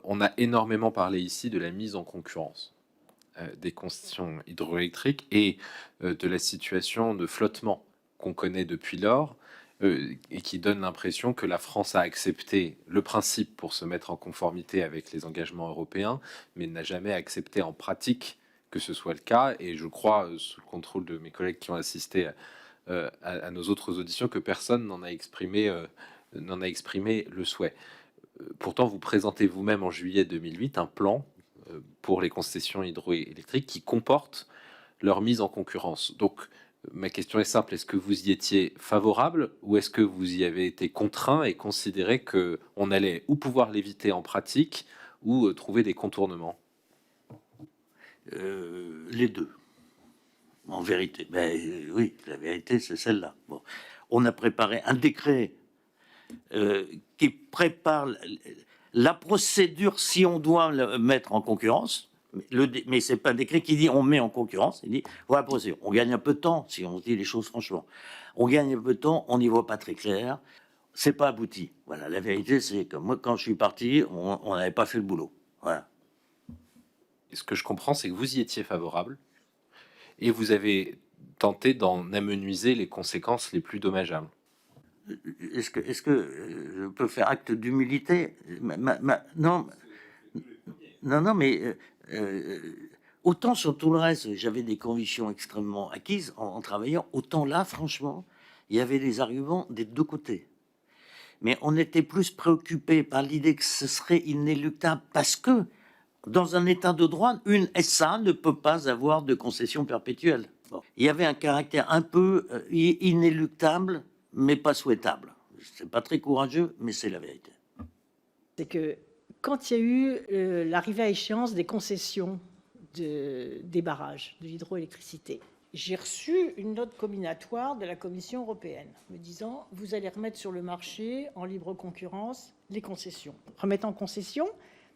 On a énormément parlé ici de la mise en concurrence, des concessions hydroélectriques et de la situation de flottement qu'on connaît depuis lors, et qui donne l'impression que la France a accepté le principe pour se mettre en conformité avec les engagements européens, mais n'a jamais accepté en pratique que ce soit le cas. Et je crois, sous le contrôle de mes collègues qui ont assisté à nos autres auditions, que personne n'en a exprimé le souhait. Pourtant, vous présentez vous-même en juillet 2008 un plan pour les concessions hydroélectriques qui comporte leur mise en concurrence. Donc, ma question est simple, est-ce que vous y étiez favorable ou est-ce que vous y avez été contraint et considéré qu'on allait ou pouvoir l'éviter en pratique ou trouver des contournements? Les deux, en vérité. Mais oui, la vérité, c'est celle-là. Bon. On a préparé un décret qui prépare la procédure si on doit le mettre en concurrence. Mais c'est pas un décret qui dit on met en concurrence. Il dit voilà la procédure. On gagne un peu de temps si on dit les choses franchement. On gagne un peu de temps, on n'y voit pas très clair. C'est pas abouti. Voilà, la vérité, c'est que moi, quand je suis parti, on n'avait pas fait le boulot. Voilà. Et ce que je comprends, c'est que vous y étiez favorable et vous avez tenté d'en amenuiser les conséquences les plus dommageables. Est-ce que je peux faire acte d'humilité? Non, non, mais autant sur tout le reste, j'avais des convictions extrêmement acquises en travaillant, autant là, franchement, il y avait des arguments des deux côtés. Mais on était plus préoccupé par l'idée que ce serait inéluctable parce que dans un état de droit, une SA ne peut pas avoir de concession perpétuelle. Bon. Il y avait un caractère un peu inéluctable, mais pas souhaitable. C'est pas très courageux, mais c'est la vérité. C'est que quand il y a eu l'arrivée à échéance des concessions des barrages, de l'hydroélectricité, j'ai reçu une note combinatoire de la Commission européenne me disant vous allez remettre sur le marché en libre concurrence les concessions. Remettre en concession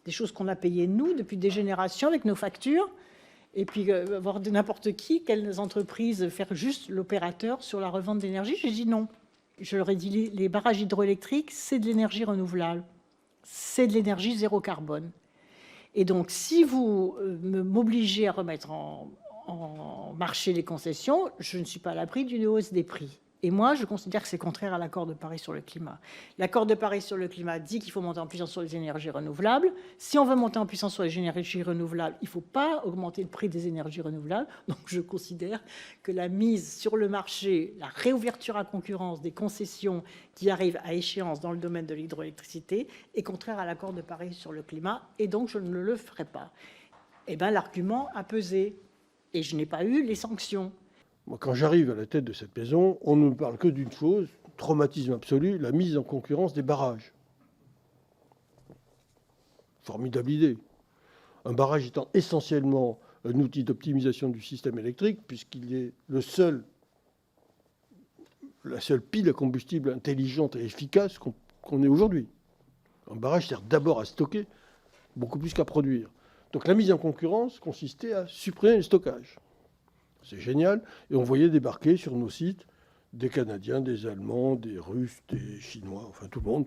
des choses qu'on a payées nous depuis des générations avec nos factures, et puis voir de n'importe qui, quelles entreprises, faire juste l'opérateur sur la revente d'énergie. J'ai dit non. Je leur ai dit les barrages hydroélectriques, c'est de l'énergie renouvelable, c'est de l'énergie zéro carbone. Et donc, si vous m'obligez à remettre en marché les concessions, je ne suis pas à l'abri d'une hausse des prix. Et moi, je considère que c'est contraire à l'accord de Paris sur le climat. L'accord de Paris sur le climat dit qu'il faut monter en puissance sur les énergies renouvelables. Si on veut monter en puissance sur les énergies renouvelables, il ne faut pas augmenter le prix des énergies renouvelables. Donc, je considère que la mise sur le marché, la réouverture à concurrence des concessions qui arrivent à échéance dans le domaine de l'hydroélectricité est contraire à l'accord de Paris sur le climat. Et donc, je ne le ferai pas. Eh bien, l'argument a pesé. Et je n'ai pas eu les sanctions. Moi, quand j'arrive à la tête de cette maison, on ne me parle que d'une chose, traumatisme absolu, la mise en concurrence des barrages. Formidable idée. Un barrage étant essentiellement un outil d'optimisation du système électrique, puisqu'il est la seule pile à combustible intelligente et efficace qu'on ait aujourd'hui. Un barrage sert d'abord à stocker, beaucoup plus qu'à produire. Donc la mise en concurrence consistait à supprimer le stockage. C'est génial. Et on voyait débarquer sur nos sites des Canadiens, des Allemands, des Russes, des Chinois, enfin tout le monde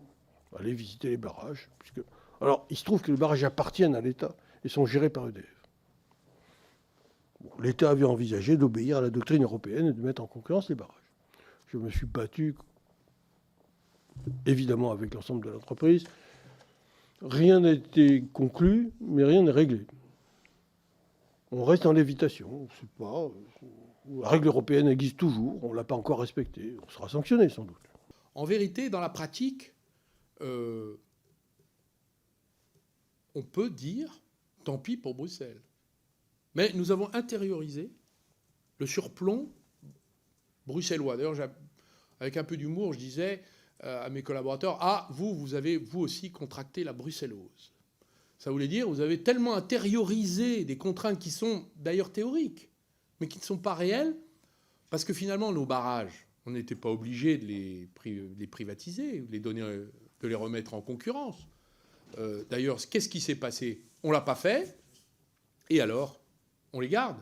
allait visiter les barrages. Alors, il se trouve que les barrages appartiennent à l'État et sont gérés par EDF. Bon, l'État avait envisagé d'obéir à la doctrine européenne et de mettre en concurrence les barrages. Je me suis battu, évidemment, avec l'ensemble de l'entreprise. Rien n'a été conclu, mais rien n'est réglé. On reste en lévitation. On sait pas. La règle européenne existe toujours. On ne l'a pas encore respectée. On sera sanctionné, sans doute. En vérité, dans la pratique, on peut dire tant pis pour Bruxelles. Mais nous avons intériorisé le surplomb bruxellois. D'ailleurs, avec un peu d'humour, je disais à mes collaborateurs, ah, vous avez vous aussi contracté la bruxellose. Ça voulait dire vous avez tellement intériorisé des contraintes qui sont d'ailleurs théoriques, mais qui ne sont pas réelles, parce que finalement, nos barrages, on n'était pas obligé de les privatiser, de les remettre en concurrence. D'ailleurs, qu'est-ce qui s'est passé? On ne l'a pas fait, et alors, on les garde.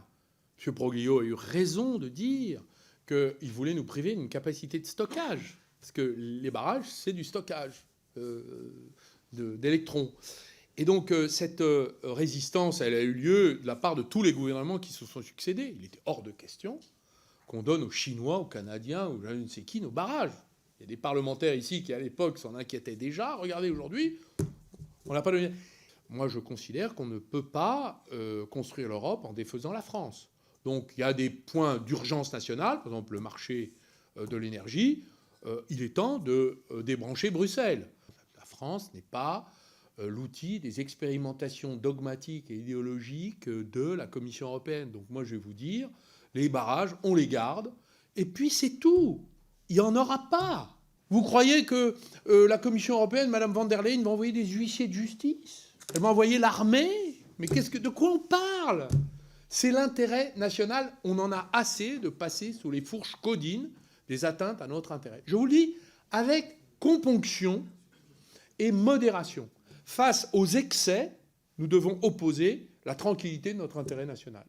M. Broglio a eu raison de dire qu'il voulait nous priver d'une capacité de stockage, parce que les barrages, c'est du stockage d'électrons. Et donc cette résistance, elle a eu lieu de la part de tous les gouvernements qui se sont succédés. Il était hors de question qu'on donne aux Chinois, aux Canadiens, ou je ne sais qui, nos barrages. Il y a des parlementaires ici qui, à l'époque, s'en inquiétaient déjà. Regardez, aujourd'hui, on n'a pas donné... Moi, je considère qu'on ne peut pas construire l'Europe en défaisant la France. Donc, il y a des points d'urgence nationale, par exemple le marché de l'énergie. Il est temps de débrancher Bruxelles. La France n'est pas l'outil des expérimentations dogmatiques et idéologiques de la Commission européenne. Donc, moi, je vais vous dire, les barrages, on les garde, et puis c'est tout. Il n'y en aura pas. Vous croyez que la Commission européenne, Mme von der Leyen, va envoyer des huissiers de justice? Elle va envoyer l'armée? Mais de quoi on parle? C'est l'intérêt national. On en a assez de passer sous les fourches caudines des atteintes à notre intérêt. Je vous le dis avec componction et modération. Face aux excès, nous devons opposer la tranquillité de notre intérêt national.